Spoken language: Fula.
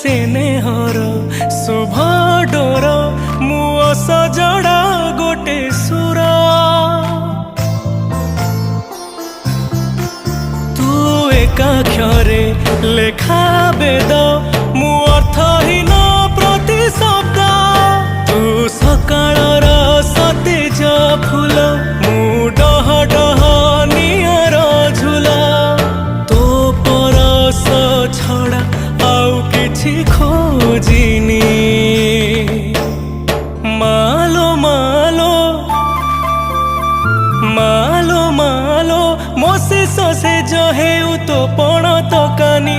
स्नेहर शुभ डोर मुओ सजड़ा गोटे सुर तू एकाक्षरे लेखा बेद मु अर्थहीन प्रति शब्द तू सकाळर सतेज फूल मु डह डह नियर झुला तो परस छड़ा आउ किछि खोजिनी मालो मालो मालो मालो मोसे ससे जो हेउ तो पण तो कानी